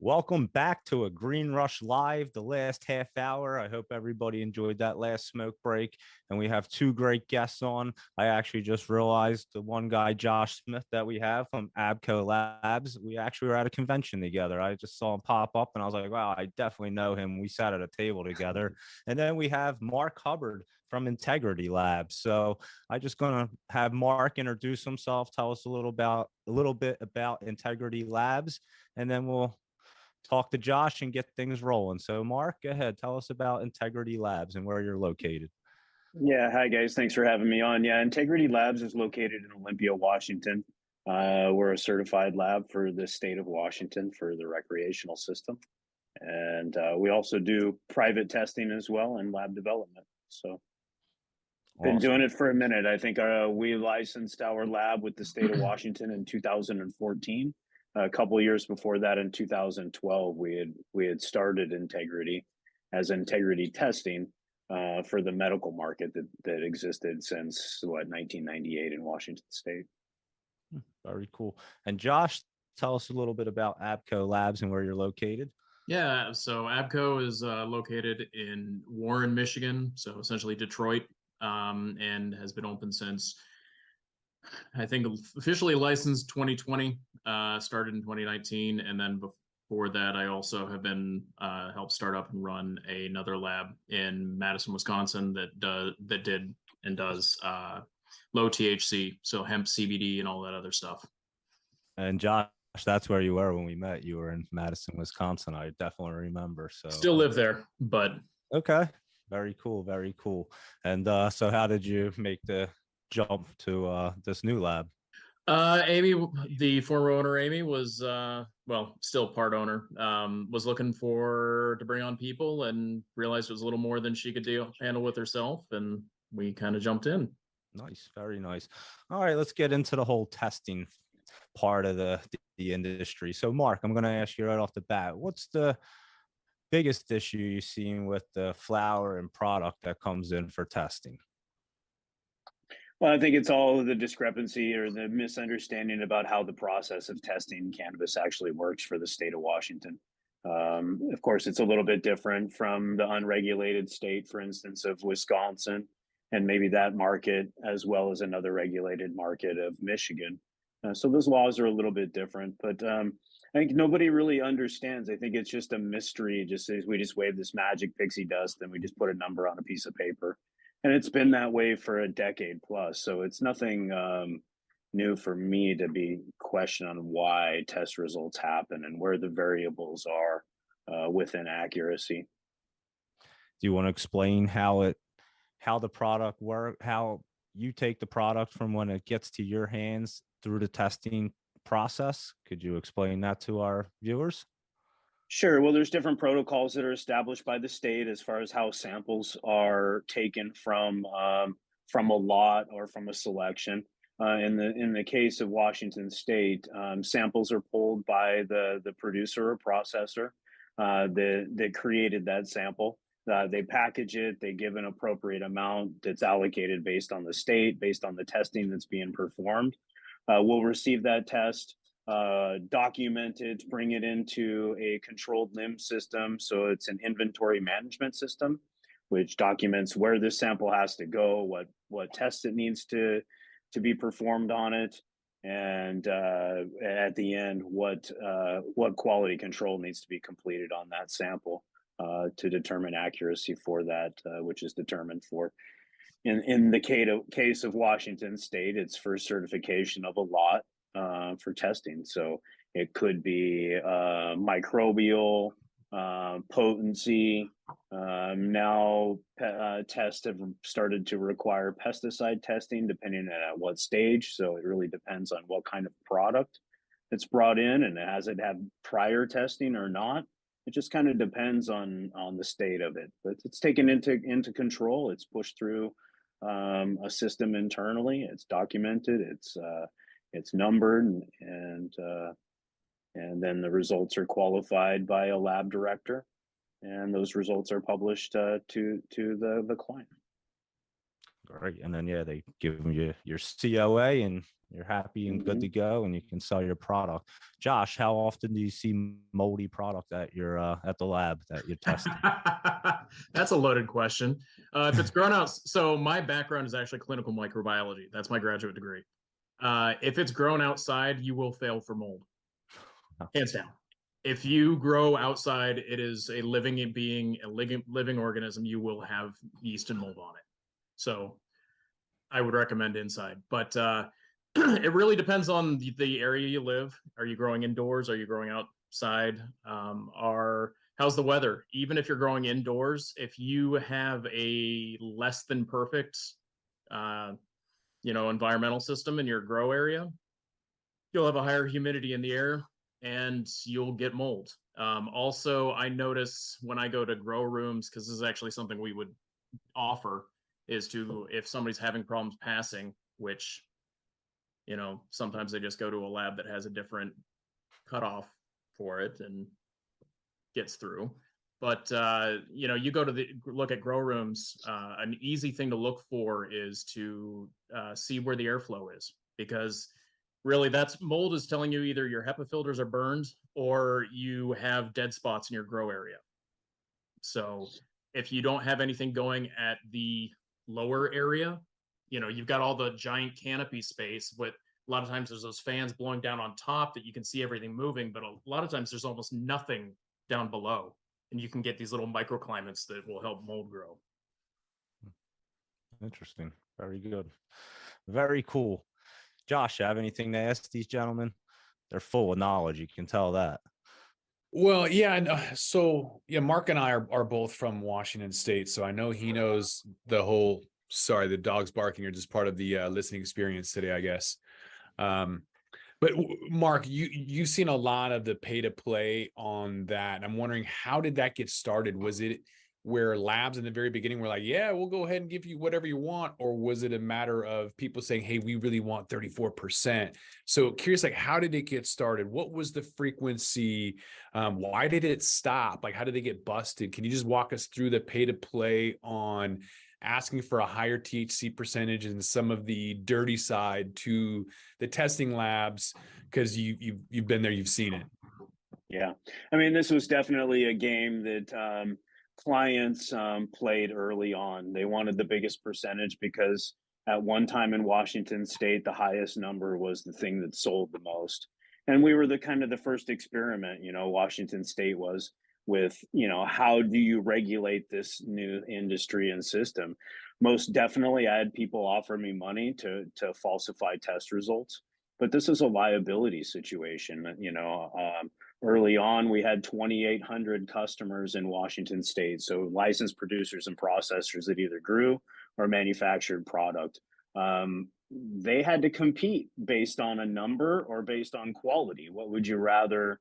Welcome back to a Green Rush Live, the last half hour. I hope everybody enjoyed that last smoke break. And we have two great guests on. I actually just realized the one guy, Josh Smith, that we have from ABKO Labs, we actually were at a convention together. I just saw him pop up and I was like, wow, I definitely know him. We sat at a table together. And then we have Mark Hubbard from Integrity Labs. So I'm just going to have Mark introduce himself, tell us a little bit about Integrity Labs, and then we'll talk to Josh and get things rolling. So, Mark, go ahead. Tell us about Integrity Labs and where you're located. Yeah, hi guys. Thanks for having me on. Yeah, Integrity Labs is located in Olympia, Washington. We're a certified lab for the state of Washington for the recreational system. And we also do private testing as well and lab development. So, been doing it for a minute. I think we licensed our lab with the state of Washington in 2014. A couple of years before that, in 2012, we had started Integrity as Integrity Testing for the medical market that existed since 1998 in Washington State. Very cool. And Josh, tell us a little bit about ABKO Labs and where you're located. Yeah, so ABKO is located in Warren, Michigan, so essentially Detroit, and has been open since, I think, officially licensed 2020, started in 2019, and then before that, I also have been helped start up and run another lab in Madison, Wisconsin that did and does low THC, so hemp, CBD, and all that other stuff. And Josh, that's where you were when we met. You were in Madison, Wisconsin. I definitely remember. So still live there, but okay, very cool, very cool. And so, how did you make the jump to this new lab? Amy, the former owner, Amy, was still part owner, was looking to bring on people and realized it was a little more than she could handle with herself, and we kind of jumped in. Nice, very nice. All right, let's get into the whole testing part of the industry. So, Mark, I'm going to ask you right off the bat, what's the biggest issue you've seen with the flower and product that comes in for testing? Well, I think it's all the discrepancy or the misunderstanding about how the process of testing cannabis actually works for the state of Washington. Of course, it's a little bit different from the unregulated state, for instance, of Wisconsin, and maybe that market, as well as another regulated market of Michigan. So those laws are a little bit different, but I think nobody really understands. I think it's just a mystery. We just wave this magic pixie dust and we just put a number on a piece of paper. And it's been that way for a decade plus. So it's nothing new for me to be questioned on why test results happen and where the variables are within accuracy. Do you want to explain how the product works, how you take the product from when it gets to your hands through the testing process? Could you explain that to our viewers? Sure. Well, there's different protocols that are established by the state as far as how samples are taken from a lot or from a selection. In the case of Washington State, samples are pulled by the producer or processor that created that sample. They package it. They give an appropriate amount that's allocated based on the state, based on the testing that's being performed. We'll receive that test, document it, bring it into a controlled LIMS system. So it's an inventory management system, which documents where this sample has to go, what tests it needs to be performed on it, and at the end, what quality control needs to be completed on that sample to determine accuracy for that, which is determined for. In the case of Washington State, it's for certification of a lot for testing. So it could be microbial, potency. Now tests have started to require pesticide testing depending on at what stage. So it really depends on what kind of product it's brought in and has it had prior testing or not. It just kind of depends on the state of it, but it's taken into control. It's pushed through a system internally. It's documented. It's numbered, and then the results are qualified by a lab director, and those results are published to the client. Great, and then they give them your COA, and You're happy and good to go, and you can sell your product. Josh, how often do you see moldy product at your at the lab that you're testing? That's a loaded question. If it's grown out, so my background is actually clinical microbiology. That's my graduate degree. If it's grown outside, you will fail for mold, hands down. If you grow outside, it is a living being, a living organism. You will have yeast and mold on it. So I would recommend inside, but it really depends on the area you live. Are you growing indoors? Are you growing outside? How's the weather? Even if you're growing indoors, if you have a less than perfect, environmental system in your grow area, you'll have a higher humidity in the air and you'll get mold. Also, I notice when I go to grow rooms, because this is actually something we would offer, is to, if somebody's having problems passing, which, sometimes they just go to a lab that has a different cutoff for it and gets through. But, you go to look at grow rooms, an easy thing to look for is to see where the airflow is, because really that's mold is telling you either your HEPA filters are burned or you have dead spots in your grow area. So if you don't have anything going at the lower area, you've got all the giant canopy space, but a lot of times there's those fans blowing down on top that you can see everything moving, but a lot of times there's almost nothing down below, and you can get these little microclimates that will help mold grow. Interesting. Very good. Very cool. Josh, you have anything to ask these gentlemen? They're full of knowledge. You can tell that. Well, yeah. So yeah, Mark and I are both from Washington State. So I know he knows the whole, sorry, the dogs barking are just part of the listening experience today, I guess. But Mark, you've seen a lot of the pay to play on that. I'm wondering, how did that get started? Was it where labs in the very beginning were like, yeah, we'll go ahead and give you whatever you want? Or was it a matter of people saying, hey, we really want 34%? So curious, like, how did it get started? What was the frequency? Why did it stop? Like, how did they get busted? Can you just walk us through the pay to play on asking for a higher THC percentage and some of the dirty side to the testing labs? Because you've been there, you've seen it. Yeah, I mean, this was definitely a game that clients played early on. They wanted the biggest percentage because at one time in Washington State, the highest number was the thing that sold the most. And we were the first experiment, Washington State was, with, how do you regulate this new industry and system? Most definitely, I had people offer me money to falsify test results, but this is a liability situation. Early on, we had 2,800 customers in Washington State, so licensed producers and processors that either grew or manufactured product. They had to compete based on a number or based on quality. What would you rather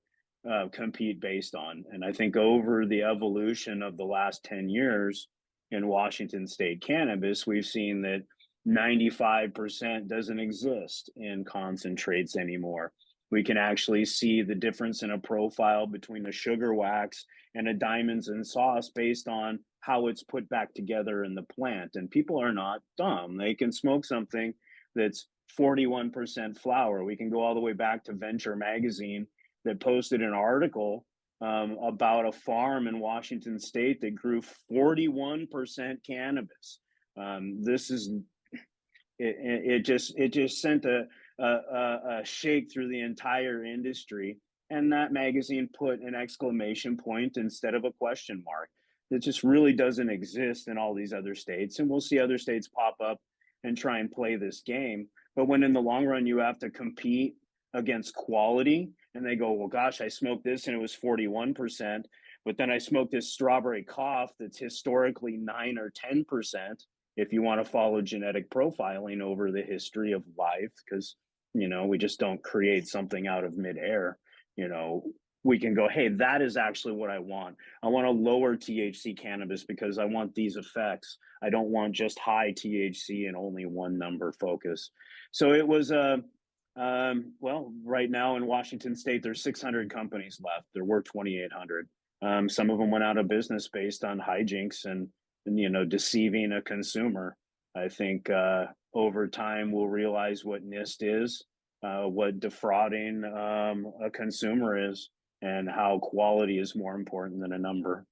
compete based on? And I think over the evolution of the last 10 years in Washington State cannabis, we've seen that 95% doesn't exist in concentrates anymore. We can actually see the difference in a profile between a sugar wax and a diamonds and sauce based on how it's put back together in the plant. And people are not dumb. They can smoke something that's 41% flower. We can go all the way back to Venture Magazine that posted an article about a farm in Washington State that grew 41% cannabis. It just sent a shake through the entire industry, and that magazine put an exclamation point instead of a question mark. It just really doesn't exist in all these other states, and we'll see other states pop up and try and play this game. But when in the long run you have to compete against quality, and they go, well, gosh, I smoked this and it was 41%, but then I smoked this strawberry cough that's historically 9 or 10%. If you want to follow genetic profiling over the history of life, because we just don't create something out of midair. We can go, hey, that is actually what I want. I want a lower THC cannabis because I want these effects. I don't want just high THC and only one number focus. So it was right now in Washington State, there's 600 companies left. There were 2,800. Some of them went out of business based on hijinks and deceiving a consumer. I think over time will realize what NIST is, what defrauding a consumer is, and how quality is more important than a number.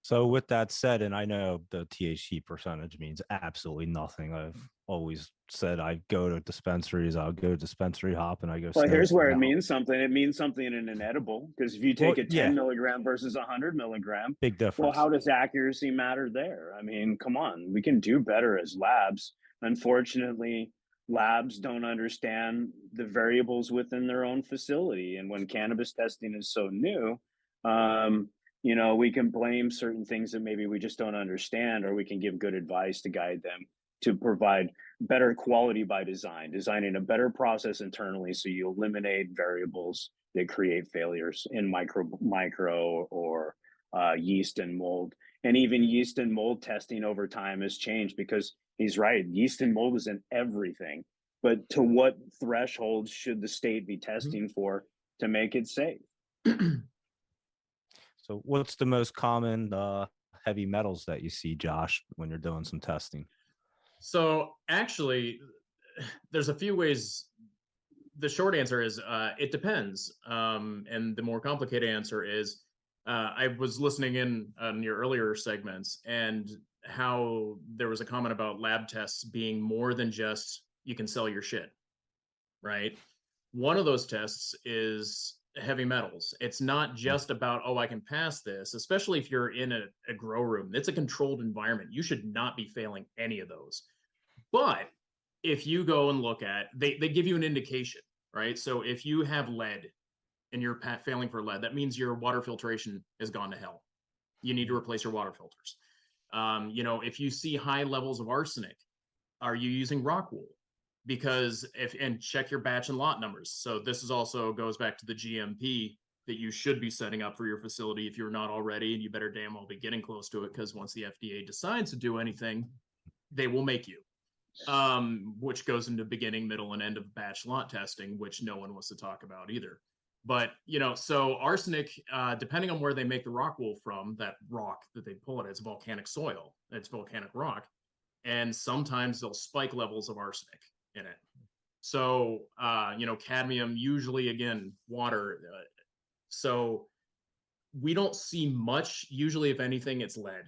So with that said, and I know the THC percentage means absolutely nothing. I've always said I go to dispensaries, I'll go dispensary hop and I go Well, smoke here's where it out. means something. It means something in an edible, because if you take a 10 milligram versus 100 milligram, big difference. well, how does accuracy matter there? I mean, come on, we can do better as labs. Unfortunately, labs don't understand the variables within their own facility. And when cannabis testing is so new, you know, we can blame certain things that maybe we just don't understand, or we can give good advice to guide them to provide better quality by design, designing a better process internally so you eliminate variables that create failures in micro or yeast and mold. And even yeast and mold testing over time has changed, because he's right, yeast and mold is in everything. But to what thresholds should the state be testing for to make it safe? So what's the most common heavy metals that you see, Josh, when you're doing some testing? So actually, there's a few ways. The short answer is it depends. And the more complicated answer is I was listening in on your earlier segments and how there was a comment about lab tests being more than just you can sell your shit, right? One of those tests is heavy metals. It's not just about, oh, I can pass this, especially if you're in a grow room. It's a controlled environment. You should not be failing any of those. But if you go and look at, they give you an indication, right? So if you have lead and you're failing for lead, that means your water filtration has gone to hell. You need to replace your water filters. You know, if you see high levels of arsenic, are you using rock wool? Because and check your batch and lot numbers. So this is also goes back to the GMP that you should be setting up for your facility if you're not already, and you better damn well be getting close to it, because once the FDA decides to do anything, they will make you. Which goes into beginning, middle, and end of batch lot testing, which no one wants to talk about either. But, you know, so arsenic, depending on where they make the rock wool from, that rock that they pull it, it's volcanic soil, it's volcanic rock. And sometimes they'll spike levels of arsenic in it. So, you know, cadmium, usually, again, water. So we don't see much. Usually, if anything, it's lead.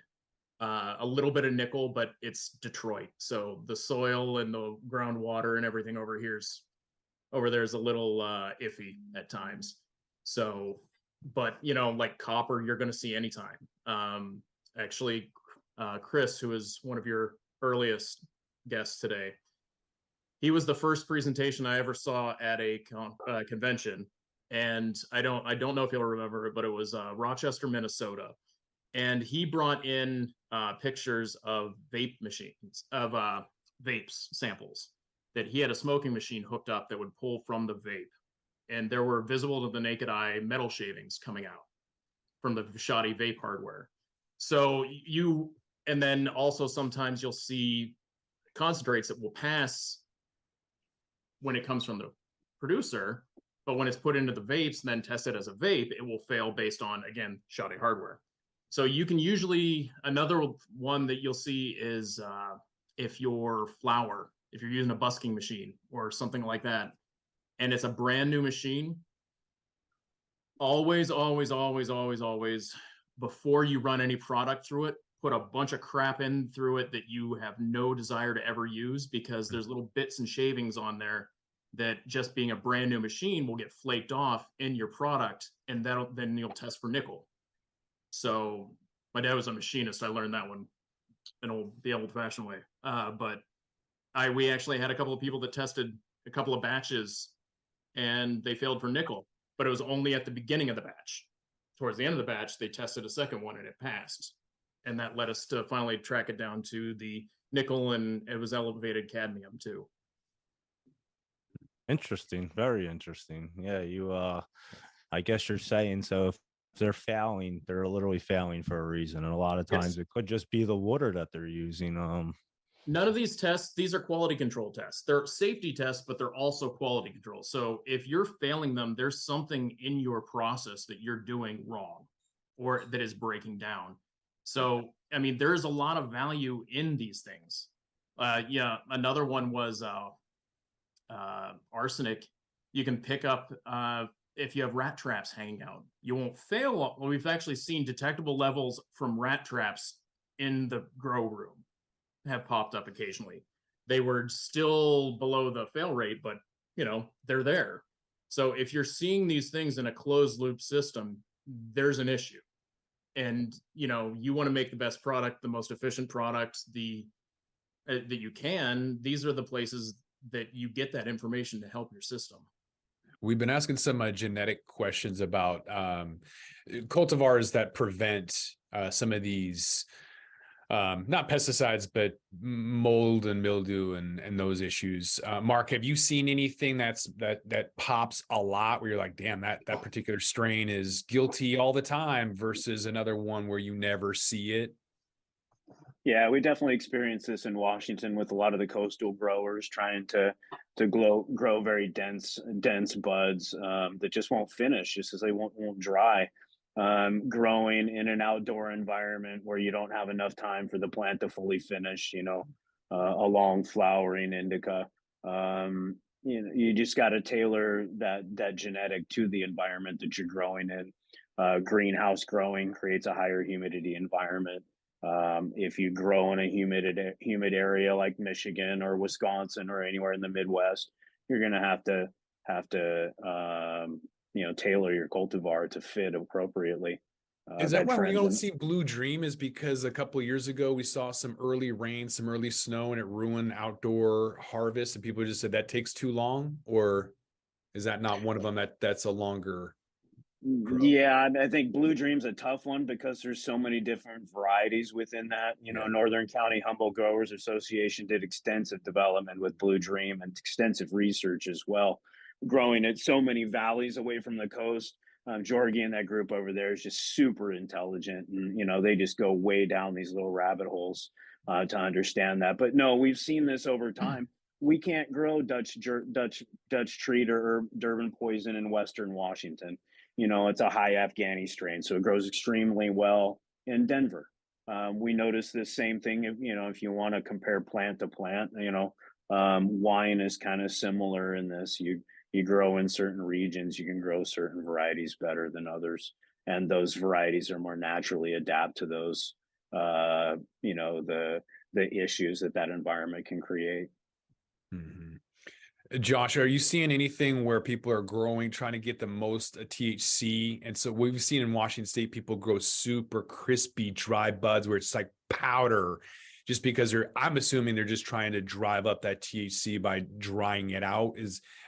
A little bit of nickel, but it's Detroit. So the soil and the groundwater and everything over there's a little iffy at times. So, but you know, like copper, you're going to see anytime. Actually, Chris, who is one of your earliest guests today, he was the first presentation I ever saw at a convention, and I don't know if you'll remember it, but it was Rochester, Minnesota. And he brought in pictures of vape machines, of vapes samples, that he had a smoking machine hooked up that would pull from the vape. And there were visible to the naked eye metal shavings coming out from the shoddy vape hardware. So and then also sometimes you'll see concentrates that will pass when it comes from the producer, but when it's put into the vapes and then tested as a vape, it will fail based on, again, shoddy hardware. So you can usually, another one that you'll see is if you're using a busking machine or something like that, and it's a brand new machine, always, before you run any product through it, put a bunch of crap in through it that you have no desire to ever use, because there's little bits and shavings on there that, just being a brand new machine, will get flaked off in your product, and then you'll test for nickel. So my dad was a machinist. I learned that one the old-fashioned way. But we actually had a couple of people that tested a couple of batches, and they failed for nickel. But it was only at the beginning of the batch. Towards the end of the batch, they tested a second one, and it passed. And that led us to finally track it down to the nickel, and it was elevated cadmium too. Interesting, very interesting. Yeah, I guess you're saying, so if they're failing, they're literally failing for a reason, and a lot of times it could just be the water that they're using. None of these tests, these are quality control tests. They're safety tests, but they're also quality control. So if you're failing them, there's something in your process that you're doing wrong or that is breaking down. So, I mean, there's a lot of value in these things. Yeah, another one was arsenic. You can pick up if you have rat traps hanging out. You won't fail. Well, we've actually seen detectable levels from rat traps in the grow room have popped up occasionally. They were still below the fail rate, but they're there. So if you're seeing these things in a closed loop system, there's an issue. And you want to make the best product, the most efficient product, that you can. These are the places that you get that information to help your system. We've been asking some genetic questions about cultivars that prevent some of these, not pesticides, but mold and mildew and those issues. Mark, have you seen anything that pops a lot where you're like, damn, that particular strain is guilty all the time versus another one where you never see it? Yeah, we definitely experienced this in Washington with a lot of the coastal growers trying to grow very dense buds that just won't finish, just as they won't dry. Growing in an outdoor environment where you don't have enough time for the plant to fully finish, a long flowering indica. You just got to tailor that genetic to the environment that you're growing in. Greenhouse growing creates a higher humidity environment. If you grow in a humid area like Michigan or Wisconsin or anywhere in the Midwest, you're going to have to tailor your cultivar to fit appropriately. Is that why we don't see Blue Dream? Is because a couple of years ago we saw some early rain, some early snow, and it ruined outdoor harvest, and people just said that takes too long? Or is that not one of them that's a longer grow? Yeah, I think Blue Dream's a tough one because there's so many different varieties within that. Northern County Humboldt Growers Association did extensive development with Blue Dream and extensive research as well, growing at so many valleys away from the coast. Jorgie and that group over there is just super intelligent, and they just go way down these little rabbit holes to understand that. But no, we've seen this over time. We can't grow Dutch treat or Durban poison in Western Washington. It's a high Afghani strain, so it grows extremely well in Denver. We notice the same thing if you want to compare plant to plant. Wine is kind of similar in this. You grow in certain regions, you can grow certain varieties better than others, and those varieties are more naturally adapt to those the issues that environment can create. Mm-hmm. Josh, are you seeing anything where people are growing, trying to get the most THC? And so we've seen in Washington State, people grow super crispy, dry buds where it's like powder, just because I'm assuming they're just trying to drive up that THC by drying it out.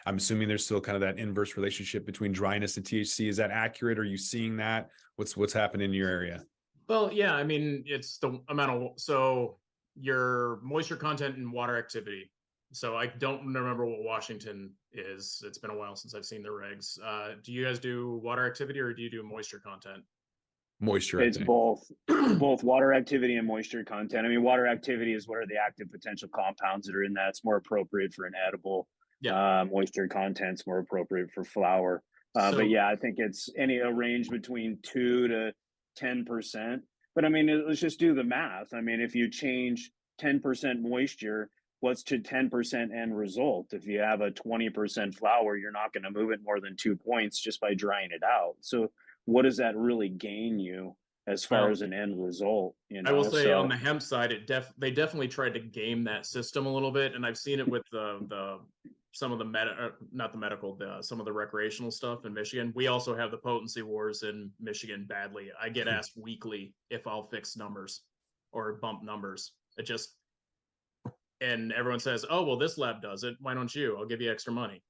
I'm assuming there's still kind of that inverse relationship between dryness and THC. Is that accurate? Are you seeing that? What's happening in your area? Well, yeah, I mean, it's the amount so your moisture content and water activity. So I don't remember what Washington is. It's been a while since I've seen the regs. Do you guys do water activity or do you do moisture content? Moisture. It's both water activity and moisture content. I mean, water activity is what are the active potential compounds that are in that. It's more appropriate for an edible. Yeah. Moisture content's more appropriate for flower. But yeah, I think it's a range between 2 to 10%. But I mean, let's just do the math. I mean, if you change 10% moisture, what's to 10% end result? If you have a 20% flower, you're not going to move it more than 2 points just by drying it out. So what does that really gain you as far as an end result? I will say on the hemp side, they definitely tried to game that system a little bit, and I've seen it with some of the some of the recreational stuff in Michigan. We also have the potency wars in Michigan badly. I get asked weekly if I'll fix numbers or bump numbers. And everyone says, oh, well, this lab does it. Why don't you? I'll give you extra money.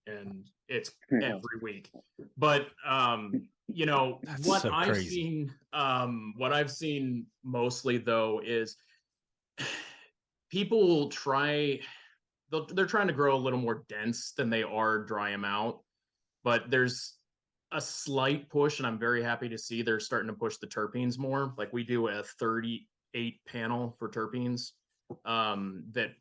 And it's every week. But, what I've seen mostly, though, is people will they're trying to grow a little more dense than they are dry them out. But there's a slight push, and I'm very happy to see they're starting to push the terpenes more. Like we do a 38 panel for terpenes. That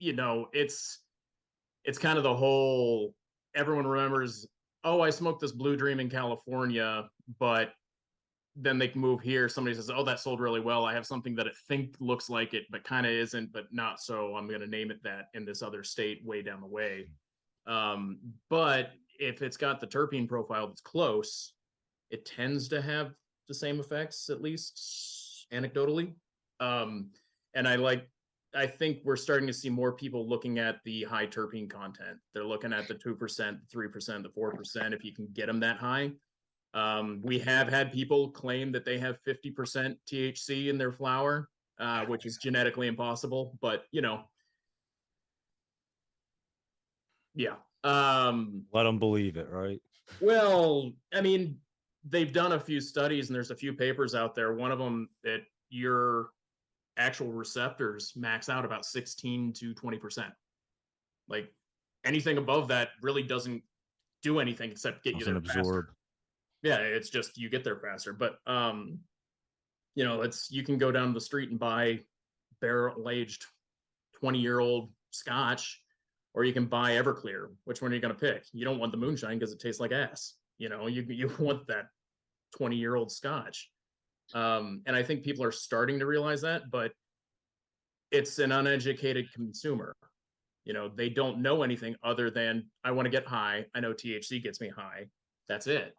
it's kind of the whole, everyone remembers, oh, I smoked this Blue Dream in California, but then they can move here. Somebody says, oh, that sold really well. I have something that I think looks like it, but kind of isn't, but not so. I'm going to name it that in this other state way down the way. But if it's got the terpene profile that's close, it tends to have the same effects, at least anecdotally. And I think we're starting to see more people looking at the high terpene content. They're looking at the 2%, 3%, the 4%, if you can get them that high. We have had people claim that they have 50% THC in their flower, which is genetically impossible, but yeah. Let them believe it, right? Well, I mean, they've done a few studies and there's a few papers out there. One of them that your actual receptors max out about 16 to 20%. Like anything above that really doesn't do anything except get you there faster. Yeah, it's just you get there faster. But you can go down the street and buy barrel-aged 20-year-old scotch, or you can buy Everclear. Which one are you going to pick? You don't want the moonshine because it tastes like ass. You want that 20-year-old scotch. And I think people are starting to realize that, but it's an uneducated consumer. They don't know anything other than I want to get high. I know THC gets me high. That's it.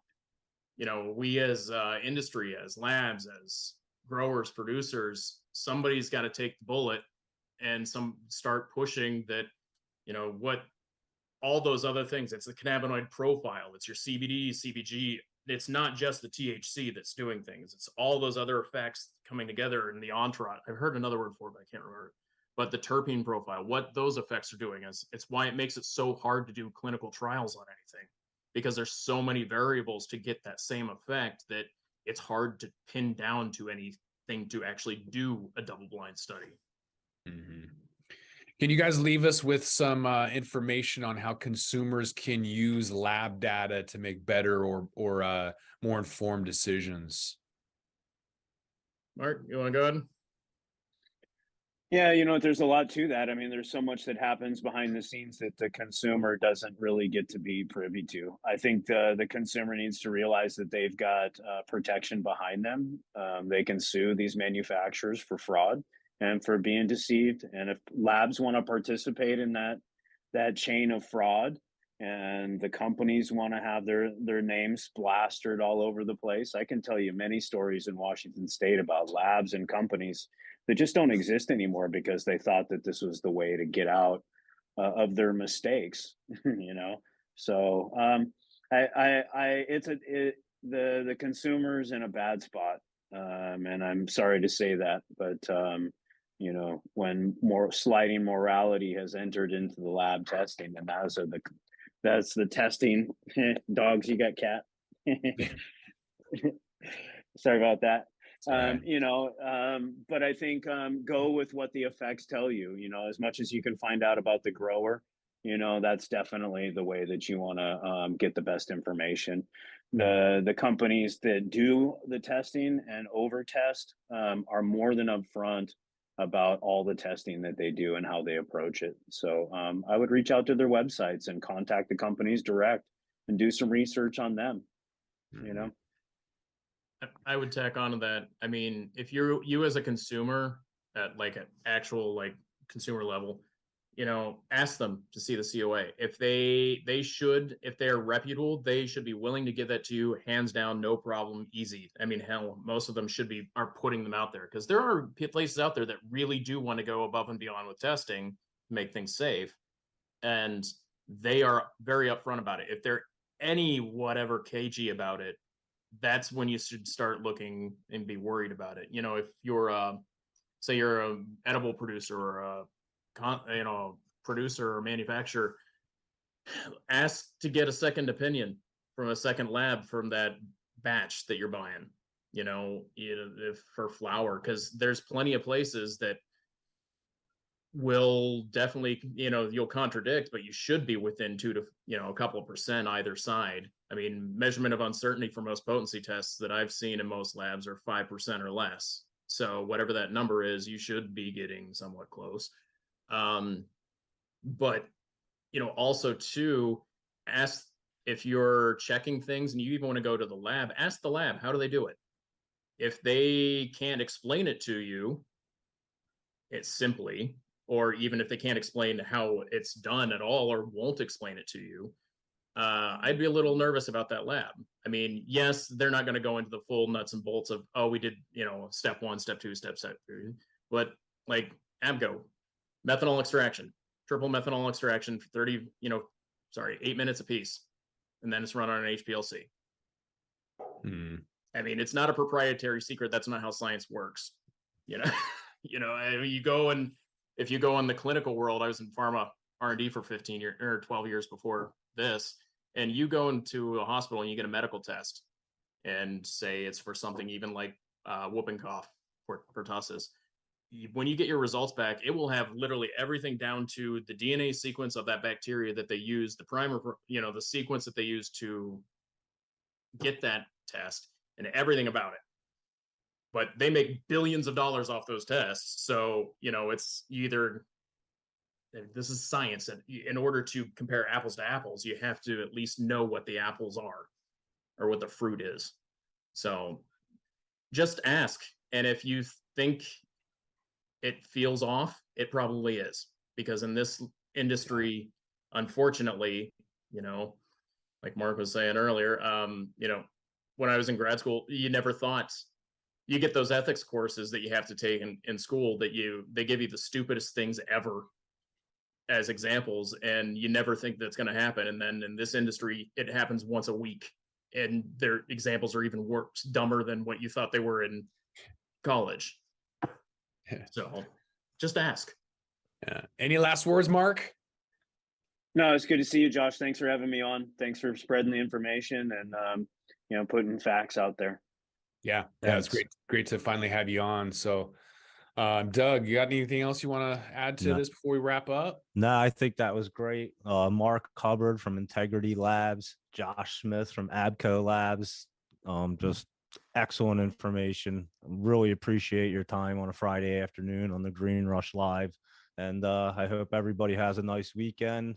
We as industry, as labs, as growers, producers, somebody's got to take the bullet and start pushing that, what all those other things. It's the cannabinoid profile. It's your CBD, CBG. It's not just the THC that's doing things. It's all those other effects coming together in the entourage. I've heard another word for it, but I can't remember it. But the terpene profile, what those effects are doing it's why it makes it so hard to do clinical trials on anything, because there's so many variables to get that same effect that it's hard to pin down to anything to actually do a double-blind study. Mm-hmm. Can you guys leave us with some information on how consumers can use lab data to make better or more informed decisions? Mark, you want to go ahead? Yeah, there's a lot to that. I mean, there's so much that happens behind the scenes that the consumer doesn't really get to be privy to. I think the consumer needs to realize that they've got protection behind them. They can sue these manufacturers for fraud and for being deceived. And if labs want to participate in that chain of fraud, and the companies want to have their names plastered all over the place, I can tell you many stories in Washington State about labs and companies that just don't exist anymore because they thought that this was the way to get out of their mistakes. So the consumer's in a bad spot, and I'm sorry to say that, but when more sliding morality has entered into the lab testing, and that's the testing. Dogs, you got cat. Sorry about that. But I think go with what the effects tell you. As much as you can find out about the grower, that's definitely the way that you want to get the best information. The companies that do the testing and over test are more than upfront about all the testing that they do and how they approach it. So I would reach out to their websites and contact the companies direct and do some research on them. I would tack on to that. I mean, if you as a consumer at an actual consumer level, ask them to see the COA. If if they're reputable, they should be willing to give that to you, hands down, no problem, easy. I mean, hell, most of them are putting them out there, because there are places out there that really do want to go above and beyond with testing to make things safe, and they are very upfront about it. If they're any whatever cagey about it, that's when you should start looking and be worried about it. If you're say you're an edible producer or a producer or manufacturer, ask to get a second opinion from a second lab from that batch that you're buying, if for flower, because there's plenty of places that will definitely, you'll contradict, but you should be within 2 to a couple of percent either side. I mean, measurement of uncertainty for most potency tests that I've seen in most labs are 5% or less. So whatever that number is, you should be getting somewhat close. But also too, ask, if you're checking things and you even want to go to the lab, ask the lab, how do they do it? if they can't explain it to you, it's simply, or even if they can't explain how it's done at all or won't explain it to you, I'd be a little nervous about that lab. I mean, yes, they're not going to go into the full nuts and bolts of, oh, we did, step 1, step 2, step 3, but like ABKO, methanol extraction, triple methanol extraction for 8 minutes a piece, and then it's run on an HPLC. I mean, it's not a proprietary secret. That's not how science works. You go and if you go in the clinical world, I was in pharma R&D for 15 years or 12 years before this, and you go into a hospital and you get a medical test and say it's for something even like whooping cough for pertussis. When you get your results back, it will have literally everything down to the DNA sequence of that bacteria that they use, the primer, the sequence that they use to get that test, and everything about it. But they make billions of dollars off those tests. So, it's either, this is science. And in order to compare apples to apples, you have to at least know what the apples are or what the fruit is. So just ask. And if you think it feels off, it probably is. Because in this industry, unfortunately, like Mark was saying earlier, when I was in grad school, you never thought, you get those ethics courses that you have to take in school that they give you the stupidest things ever as examples, and you never think that's going to happen. And then in this industry, it happens once a week, and their examples are even worse, dumber than what you thought they were in college. So just ask. Yeah. Any last words, Mark? No, it's good to see you, Josh. Thanks for having me on. Thanks for spreading the information and putting facts out there. Yeah, it's great to finally have you on. So, Doug, you got anything else you want to add to this before we wrap up? No, I think that was great. Mark Hubbard from Integrity Labs, Josh Smith from ABKO Labs, just excellent information. Really appreciate your time on a Friday afternoon on the Green Rush Live, and I hope everybody has a nice weekend,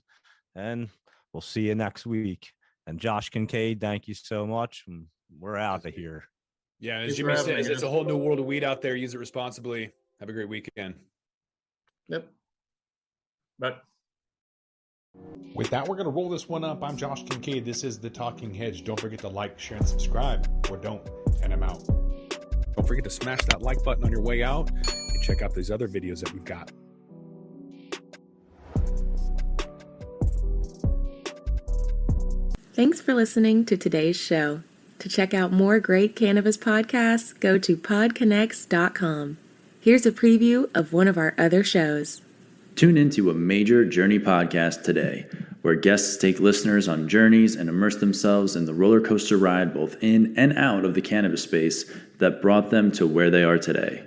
and we'll see you next week. And Josh Kincaid, thank you so much. We're out of here. Yeah, as Jimmy says, it's a whole new world of weed out there. Use it responsibly. Have a great weekend. Yep. But with that, we're going to roll this one up. I'm Josh Kincaid. This is The Talking Hedge. Don't forget to like, share, and subscribe, or don't, and I'm out. Don't forget to smash that like button on your way out and check out these other videos that we've got. Thanks for listening to today's show. To check out more great cannabis podcasts, go to podconnects.com. Here's a preview of one of our other shows. Tune into a Major Journey podcast today, where guests take listeners on journeys and immerse themselves in the roller coaster ride both in and out of the cannabis space that brought them to where they are today.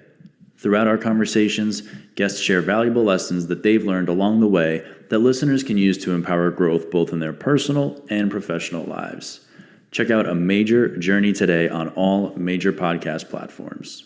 Throughout our conversations, guests share valuable lessons that they've learned along the way that listeners can use to empower growth both in their personal and professional lives. Check out A Major Journey today on all major podcast platforms.